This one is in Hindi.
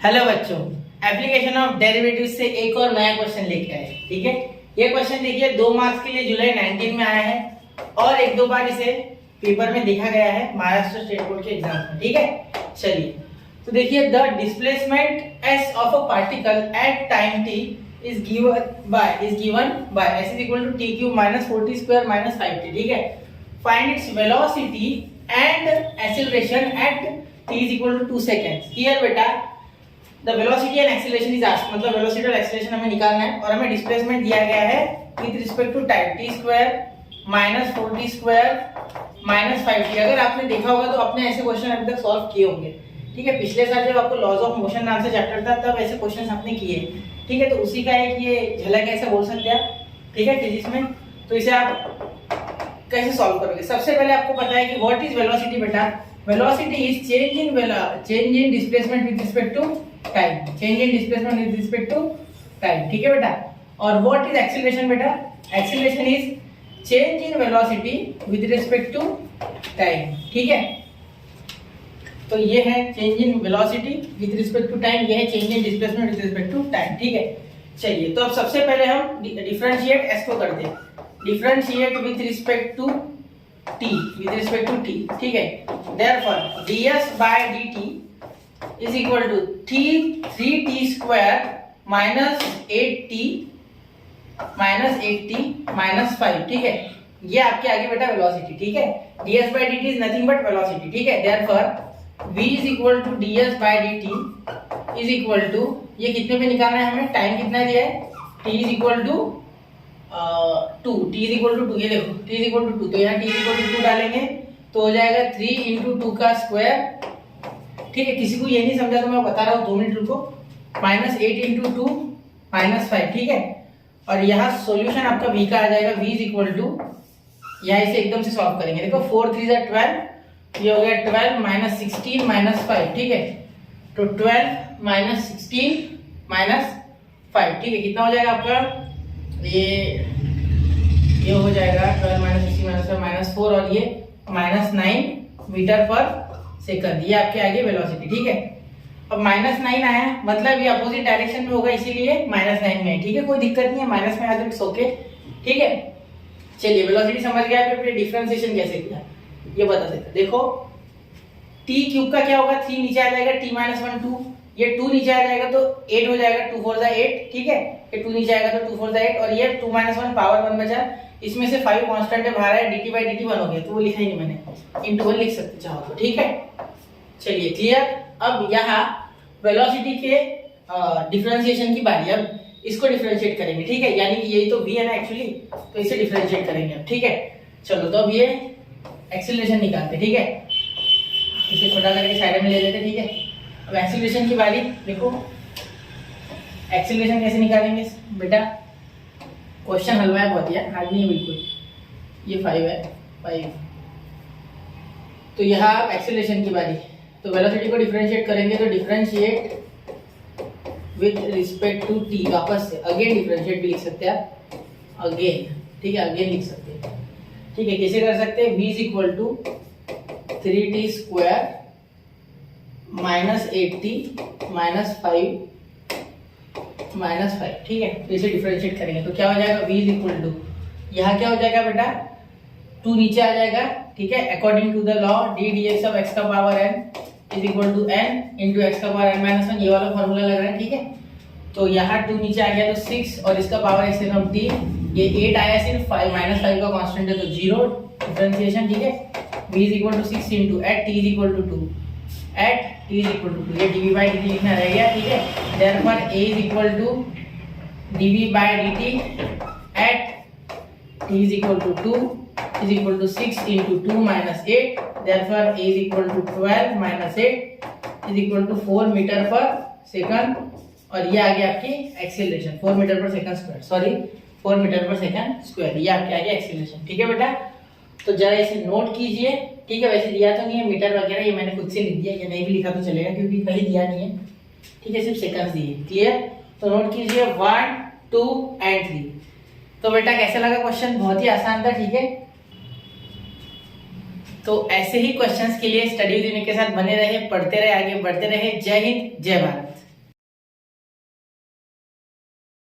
हेलो बच्चों, एप्लीकेशन ऑफ डेरिवेटिव से एक और नया क्वेश्चन लेके आए। ठीक है, ये क्वेश्चन देखिए 2 मार्क्स के लिए जुलाई 19 में आया है और एक दो बार इसे पेपर में देखा गया है महाराष्ट्र स्टेट बोर्ड के एग्जाम में। ठीक है, चलिए तो देखिए the displacement s of a particle at time t is given by s is equal to t cube minus 4t square minus 5t। ठीक है, find its velocity and acceleration at t is equal to 2 seconds। Here बेटा the velocity and acceleration is asked, मतलब वेलोसिटी और एक्सीलरेशन हमें निकालना है और हमें डिस्प्लेसमेंट दिया गया है with respect to time t square minus 4t square minus 5t। अगर आपने देखा होगा तो आपने ऐसे क्वेश्चन अभी तक सॉल्व किए होंगे। ठीक है, पिछले साल जब आपको लॉज ऑफ मोशन नाम से चैप्टर था तब ऐसे क्वेश्चन आपने किए। ठीक है, तो उसी का एक ये झलक ऐसा बोल सकते हैं आप। ठीक है, फिजिक्स में तो इसे आप कैसे सॉल्व करोगे? सबसे पहले आपको पता है कि व्हाट इज वेलोसिटी बेटा। Velocity is change in displacement with respect to time, change in displacement with respect to time. ठीक है बेटा, और व्हाट इज एक्सीलरेशन बेटा? Acceleration is change in velocity with respect to time. ठीक है, तो ये है change in velocity with respect to time, ये है change in displacement with respect to time. ठीक है, चलिए तो अब सबसे पहले हम डिफरेंशिएट s को करते हैं। Differentiate with respect to t, with respect to t। ठीक है, therefore ds by dt is equal to 3t square minus 8t minus 5। ठीक है, ये आपके आगे बेटा वेलोसिटी। ठीक है, ds by dt is nothing but velocity। ठीक है, therefore v is equal to ds by dt is equal to, ये कितने पे निकालना है हमें? टाइम कितना दिया है? t is equal to 2, t is equal to 2। ये देखो t is equal to 2, तो यहाँ t is equal to 2 डालेंगे तो हो जाएगा 3 into 2 का स्क्वायर। ठीक है, किसी को ये नहीं समझा तो मैं बता रहा हूँ, 2 मिनट रुको। Minus 8 into 2 minus 5। ठीक है, और यहाँ सॉल्यूशन आपका v का आ जाएगा, v इज इक्वल टू, यहाँ इसे एकदम से सॉल्व करेंगे। देखो 4 3 जा 12, ये हो गया 12 माइनस 16 माइनस 5। ठीक है, तो 12 माइनस 16 माइनस 5। ठीक है, कितना हो जाएगा आपका? ये हो जाएगा 12 माइनस 16 माइनस 5 माइनस 4 और ये माइनस 9 मीटर पर सेकंड। ये आपके आगे वेलोसिटी। ठीक है, अब माइनस 9 आया मतलब ये अपोजिट डायरेक्शन में होगा, इसीलिए माइनस 9 में है। ठीक है, कोई दिक्कत नहीं है, माइनस में आ जाए ओके। ठीक है, चलिए वेलोसिटी समझ गया, फिर डिफरेंशिएशन कैसे किया ये बता देते। देखो t क्यूब का क्या होगा? 3 नीचे आ जाएगा, t माइनस 1 2, ये 2 नीचे आ जाएगा तो 8 हो जाएगा, 2 4 8। ठीक है, ये 2 नीचे आएगा तो 2 4 8 और ये 2 माइनस 1 पावर 1 बचा, इसमें से 5 कांस्टेंट है बाहर है, dt बाय dt 1 हो गया, तो वो लिखा ही नहीं मैंने, इनटू 1 लिख सकते चाहो तो। ठीक है, चलिए क्लियर। अब यहाँ वेलोसिटी के डिफरेंशिएशन की बारी, अब इसको डिफरेंशिएट करेंगे। ठीक है, यानी कि यही तो v है ना एक्चुअली, तो इसे डिफरेंशिएट करेंगे अब। ठीक है, चलो तो अब ये एक्सीलरेशन निकालते। ठीक है, इसे छोटा करके साइड में ले लेते। ठीक है, अब एक्सीलरेशन की बारी। देखो एक्सीलरेशन कैसे निकालेंगे बेटा? क्वेश्चन हलवा है बहुत, यार हार्ड नहीं है बिल्कुल। ये 5 है, 5, तो यहाँ एक्सीलरेशन की बारी। तो वेलोसिटी को डिफरेंशिएट करेंगे तो differentiate with respect to t, वापस से अगेन डिफरेंशिएट भी लिख सकते हैं आप, अगेन। ठीक है, अगेन लिख सकते हैं। ठीक है, कैसे कर सकते हैं? v is equal to 3t square minus 8t minus 5 minus 5। ठीक है, तो इसे डिफरेंशिएट करेंगे तो क्या हो जाएगा? v इज इक्वल टू, यहाँ क्या हो जाएगा बेटा? 2 नीचे आ जाएगा। ठीक है, according to the law d dx of x का power n is equal to n into x का पावर n माइनस 1, ये वाला फॉर्मूला लग रहा है। ठीक है, तो यहाँ 2 नीचे आ गया तो 6 और इसका पावर x से t, ये 8 आया सिर्फ, 5 माइनस 5 का कांस्टेंट है तो 0 डिफरेंशिएशन। ठीक है, v is equal to 6 into at t is equal to 2, at t is equal to 2, ये dv बाय dt लिखना रह गया। ठीक है, therefore a is equal to dv by dt at t is equal to 2 is equal to 6 into 2 minus 8, therefore a is equal to 12 minus 8 is equal to 4 metre पर सेकंड, और ये आ गया आपकी एक्सीलरेशन 4 मीटर पर सेकंड स्क्वायर, सॉरी 4 मीटर पर सेकंड स्क्वायर, ये आपके आ गया एक्सीलरेशन। ठीक है बेटा, तो जरा इसे नोट कीजिए। ठीक है, वैसे दिया तो नहीं है मीटर वगैरह, ये मैंने खुद से लिख दिया, ये नहीं भी लिखा तो चलेगा क्योंकि कहीं दिया नहीं है। ठीक है, सिर्फ सेकंड्स दिए। क्लियर, तो नोट कीजिए 1 2 एंड 3। तो बेटा कैसा लगा क्वेश्चन? बहुत ही आसान था। ठीक है, तो ऐसे ही क्वेश्चंस के लिए स्टडी विद मी के साथ बने रहे, पढ़ते रहे, आगे बढ़ते रहे। जय हिंद, जय भारत।